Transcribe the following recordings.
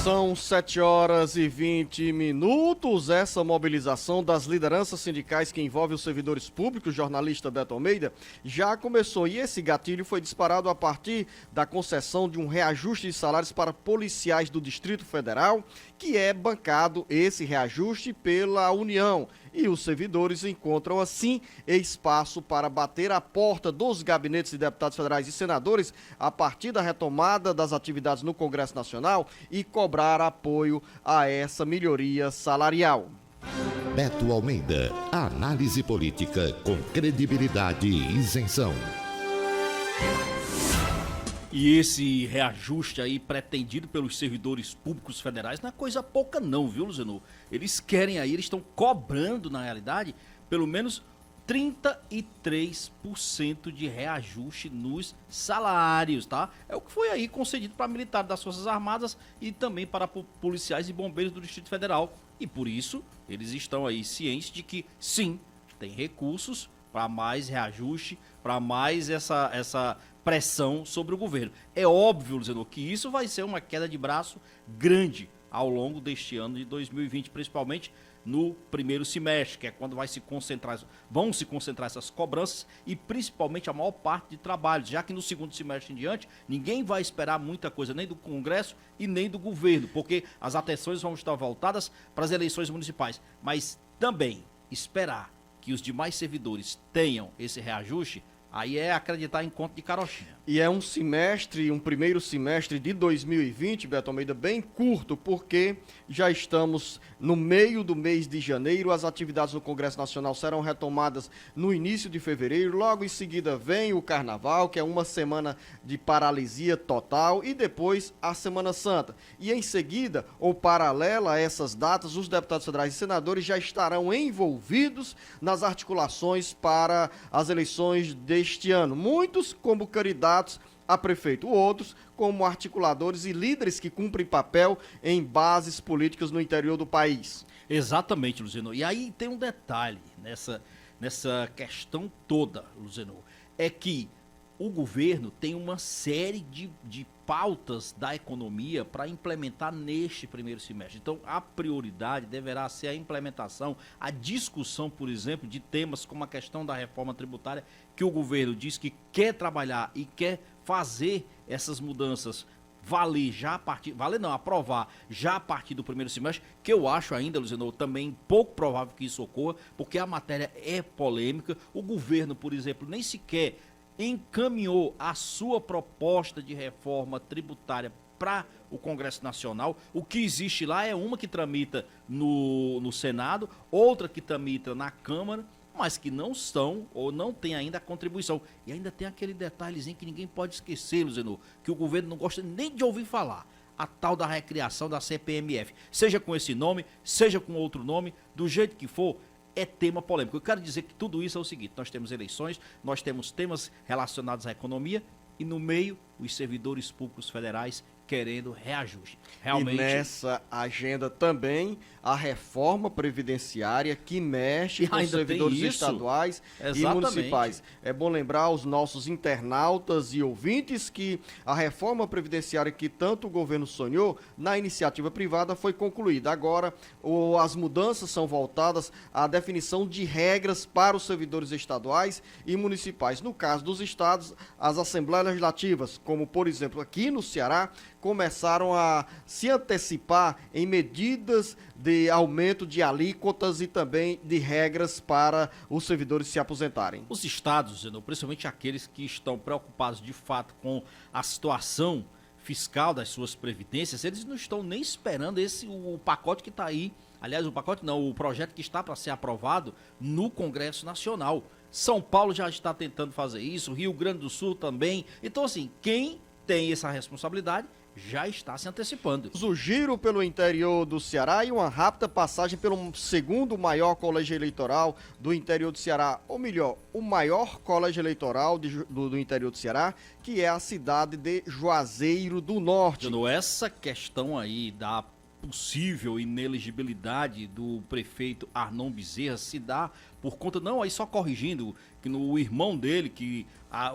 São 7h20. Essa mobilização das lideranças sindicais que envolve os servidores públicos, jornalista Beto Almeida, já começou. E esse gatilho foi disparado a partir da concessão de um reajuste de salários para policiais do Distrito Federal, que é bancado esse reajuste pela União. E os servidores encontram, assim, espaço para bater a porta dos gabinetes de deputados federais e senadores a partir da retomada das atividades no Congresso Nacional e cobrar apoio a essa melhoria salarial. Beto Almeida, análise política com credibilidade e isenção. E esse reajuste aí pretendido pelos servidores públicos federais não é coisa pouca não, viu, Luzenu? Eles querem aí, eles estão cobrando, na realidade, pelo menos 33% de reajuste nos salários, tá? É o que foi aí concedido para militares das Forças Armadas e também para policiais e bombeiros do Distrito Federal. E por isso, eles estão aí cientes de que, sim, tem recursos para mais reajuste, para mais essa pressão sobre o governo. É óbvio, Luciano, que isso vai ser uma queda de braço grande ao longo deste ano de 2020, principalmente no primeiro semestre, que é quando vão se concentrar essas cobranças e principalmente a maior parte de trabalhos, já que no segundo semestre em diante, ninguém vai esperar muita coisa, nem do Congresso e nem do governo, porque as atenções vão estar voltadas para as eleições municipais, mas também esperar que os demais servidores tenham esse reajuste, aí é acreditar em conto de carochinha. E é um primeiro semestre de 2020, Beto Almeida, bem curto, porque já estamos no meio do mês de janeiro, as atividades no Congresso Nacional serão retomadas no início de fevereiro, logo em seguida vem o Carnaval, que é uma semana de paralisia total, e depois a Semana Santa. E em seguida, ou paralela a essas datas, os deputados federais e senadores já estarão envolvidos nas articulações para as eleições deste ano. Muitos como candidatos a prefeito, outros como articuladores e líderes que cumprem papel em bases políticas no interior do país. Exatamente, Luzeno. E aí tem um detalhe nessa questão toda, Luzeno, é que o governo tem uma série de pautas da economia para implementar neste primeiro semestre. Então, a prioridade deverá ser a implementação, a discussão, por exemplo, de temas como a questão da reforma tributária, que o governo diz que quer trabalhar e quer fazer essas mudanças aprovar já a partir do primeiro semestre, que eu acho ainda, Luciano, também pouco provável que isso ocorra, porque a matéria é polêmica. O governo, por exemplo, nem sequer encaminhou a sua proposta de reforma tributária para o Congresso Nacional. O que existe lá é uma que tramita no Senado, outra que tramita na Câmara, mas que não são ou não tem ainda a contribuição. E ainda tem aquele detalhezinho que ninguém pode esquecer, Luzeno, que o governo não gosta nem de ouvir falar, a tal da recriação da CPMF. Seja com esse nome, seja com outro nome, do jeito que for, é tema polêmico. Eu quero dizer que tudo isso é o seguinte: nós temos eleições, nós temos temas relacionados à economia e no meio os servidores públicos federais querendo reajuste. Realmente... E nessa agenda também a reforma previdenciária que mexe com os servidores estaduais e municipais. É bom lembrar aos nossos internautas e ouvintes que a reforma previdenciária que tanto o governo sonhou na iniciativa privada foi concluída. Agora, as mudanças são voltadas à definição de regras para os servidores estaduais e municipais. No caso dos estados, as assembleias legislativas, como por exemplo aqui no Ceará, começaram a se antecipar em medidas de aumento de alíquotas e também de regras para os servidores se aposentarem. Os estados, principalmente aqueles que estão preocupados de fato com a situação fiscal das suas previdências, eles não estão nem esperando o pacote que está aí. Aliás, o projeto que está para ser aprovado no Congresso Nacional. São Paulo já está tentando fazer isso, Rio Grande do Sul também. Então, assim, quem tem essa responsabilidade já está se antecipando. O giro pelo interior do Ceará e uma rápida passagem pelo segundo maior colégio eleitoral do interior do Ceará, ou melhor, o maior colégio eleitoral do interior do Ceará, que é a cidade de Juazeiro do Norte. Essa questão aí da possível inelegibilidade do prefeito Arnon Bezerra se dá por conta, não, aí só corrigindo, que o irmão dele,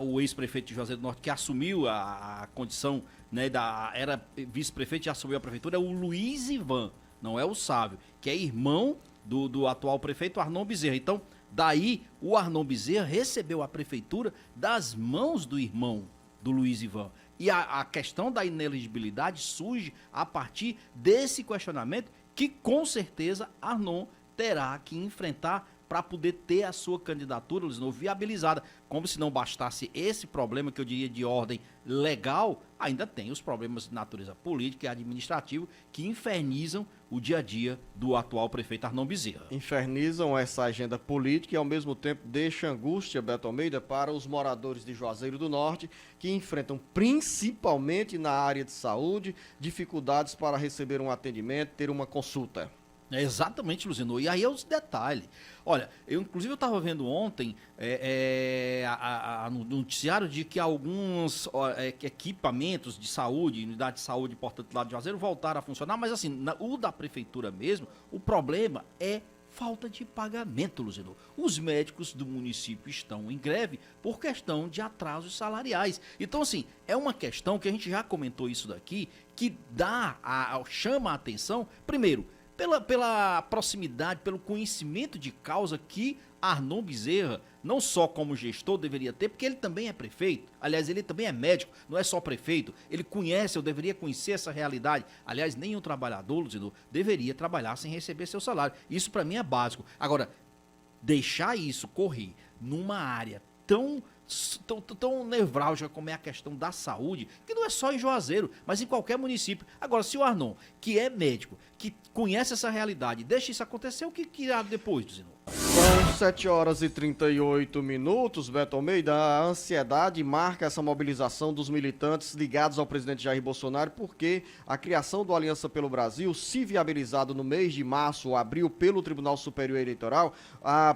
o ex-prefeito de Juazeiro do Norte, que assumiu a condição né, era vice-prefeito, já assumiu a prefeitura, é o Luiz Ivan, não é o Sávio, que é irmão do atual prefeito Arnon Bezerra. Então, daí o Arnon Bezerra recebeu a prefeitura das mãos do irmão do Luiz Ivan. E a questão da inelegibilidade surge a partir desse questionamento que, com certeza, Arnon terá que enfrentar para poder ter a sua candidatura, Luciano, viabilizada. Como se não bastasse esse problema, que eu diria de ordem legal, ainda tem os problemas de natureza política e administrativa que infernizam o dia a dia do atual prefeito Arnon Bezerra. Infernizam essa agenda política e, ao mesmo tempo, deixa angústia, Beto Almeida, para os moradores de Juazeiro do Norte, que enfrentam, principalmente na área de saúde, dificuldades para receber um atendimento, ter uma consulta. É exatamente, Luciano. E aí é os detalhes. Olha, inclusive eu estava vendo ontem no noticiário de que alguns equipamentos de saúde, unidade de saúde, portanto, lá de Juazeiro, voltaram a funcionar, mas assim, o da prefeitura mesmo, o problema é falta de pagamento, Luciano. Os médicos do município estão em greve por questão de atrasos salariais. Então, assim, é uma questão que a gente já comentou isso daqui, que chama a atenção, primeiro, pela proximidade, pelo conhecimento de causa que Arnon Bezerra, não só como gestor, deveria ter, porque ele também é prefeito. Aliás, ele também é médico, não é só prefeito. Ele conhece, ou deveria conhecer essa realidade. Aliás, nenhum trabalhador, Luciano, deveria trabalhar sem receber seu salário. Isso, para mim, é básico. Agora, deixar isso correr numa área tão nevrálgica como é a questão da saúde, que não é só em Juazeiro, mas em qualquer município. Agora, se o Arnon, que é médico, que conhece essa realidade, deixa isso acontecer, o que irá depois, Zino? São 7 horas e 38 minutos, Beto Almeida. A ansiedade marca essa mobilização dos militantes ligados ao presidente Jair Bolsonaro, porque a criação do Aliança pelo Brasil, se viabilizado no mês de março ou abril pelo Tribunal Superior Eleitoral,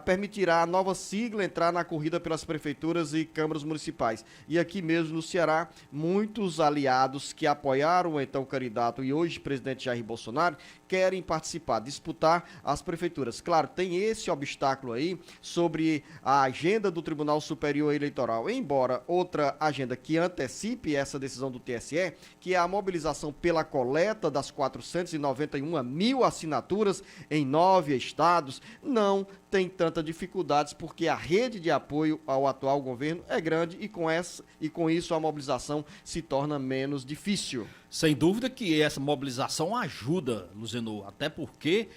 permitirá a nova sigla entrar na corrida pelas prefeituras e câmaras municipais. E aqui mesmo no Ceará, muitos aliados que apoiaram o então candidato e hoje presidente Jair Bolsonaro querem participar, disputar as prefeituras. Claro, tem esse obstáculo aí sobre a agenda do Tribunal Superior Eleitoral, embora outra agenda que antecipe essa decisão do TSE, que é a mobilização pela coleta das 491 mil assinaturas em 9 estados, não tem tanta dificuldades, porque a rede de apoio ao atual governo é grande e com isso a mobilização se torna menos difícil. Sem dúvida que essa mobilização ajuda, Luciano, até porque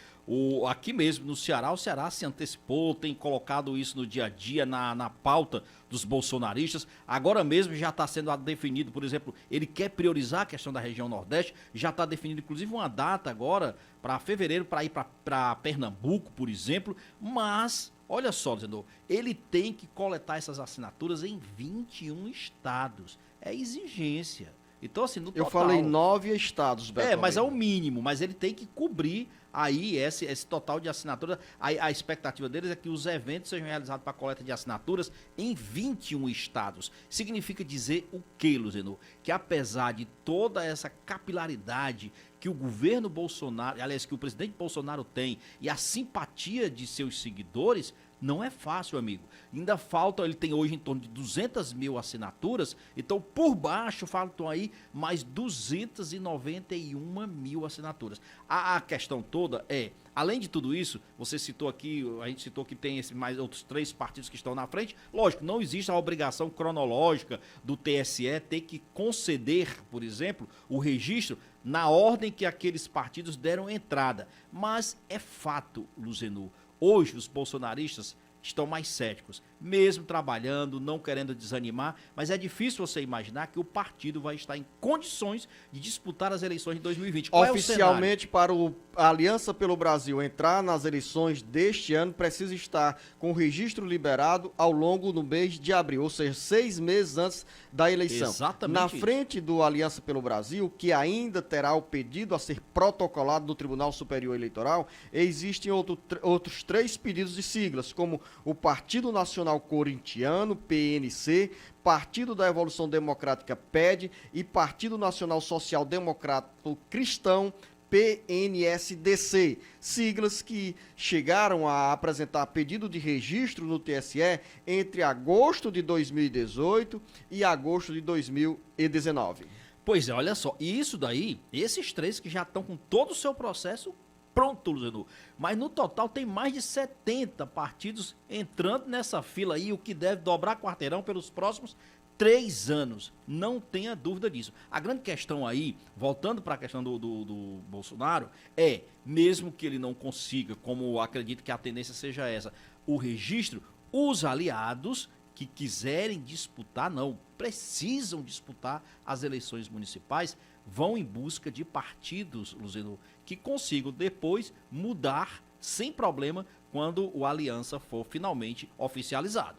aqui mesmo no Ceará, o Ceará se antecipou, tem colocado isso no dia a dia, na pauta dos bolsonaristas. Agora mesmo já está sendo definido, por exemplo, ele quer priorizar a questão da região Nordeste, já está definido inclusive uma data agora para fevereiro, para ir para Pernambuco, por exemplo, mas olha só, Luciano, ele tem que coletar essas assinaturas em 21 estados. É exigência. Então, assim, no total... Eu falei 9 estados, Beto. Mas é o mínimo, mas ele tem que cobrir aí esse total de assinaturas. A expectativa deles é que os eventos sejam realizados para a coleta de assinaturas em 21 estados. Significa dizer o quê, Luciano? Que apesar de toda essa capilaridade que o governo Bolsonaro, aliás, que o presidente Bolsonaro tem e a simpatia de seus seguidores, não é fácil, amigo. Ainda falta, ele tem hoje em torno de 200 mil assinaturas, então por baixo faltam aí mais 291 mil assinaturas. A questão toda é, além de tudo isso, você citou aqui, a gente citou que tem mais outros 3 partidos que estão na frente. Lógico, não existe a obrigação cronológica do TSE ter que conceder, por exemplo, o registro na ordem que aqueles partidos deram entrada. Mas é fato, Luciano, hoje os bolsonaristas estão mais céticos, mesmo trabalhando, não querendo desanimar, mas é difícil você imaginar que o partido vai estar em condições de disputar as eleições de 2020. Oficialmente, para a Aliança pelo Brasil entrar nas eleições deste ano, precisa estar com o registro liberado ao longo do mês de abril, ou seja, 6 meses antes da eleição. Exatamente. Na frente do Aliança pelo Brasil, que ainda terá o pedido a ser protocolado no Tribunal Superior Eleitoral, existem outros 3 pedidos de siglas, como o Partido Nacional Corintiano, PNC, Partido da Evolução Democrática, PED, e Partido Nacional Social Democrático Cristão, PNSDC, siglas que chegaram a apresentar pedido de registro no TSE entre agosto de 2018 e agosto de 2019. Pois é, olha só, e isso daí, esses 3 que já estão com todo o seu processo pronto, Luziano. Mas no total tem mais de 70 partidos entrando nessa fila aí, o que deve dobrar quarteirão pelos próximos 3 anos. Não tenha dúvida disso. A grande questão aí, voltando para a questão do Bolsonaro, mesmo que ele não consiga, como acredito que a tendência seja essa, o registro, os aliados que quiserem disputar, não, precisam disputar as eleições municipais, vão em busca de partidos, Luziano, que consigam depois mudar sem problema quando o aliança for finalmente oficializado.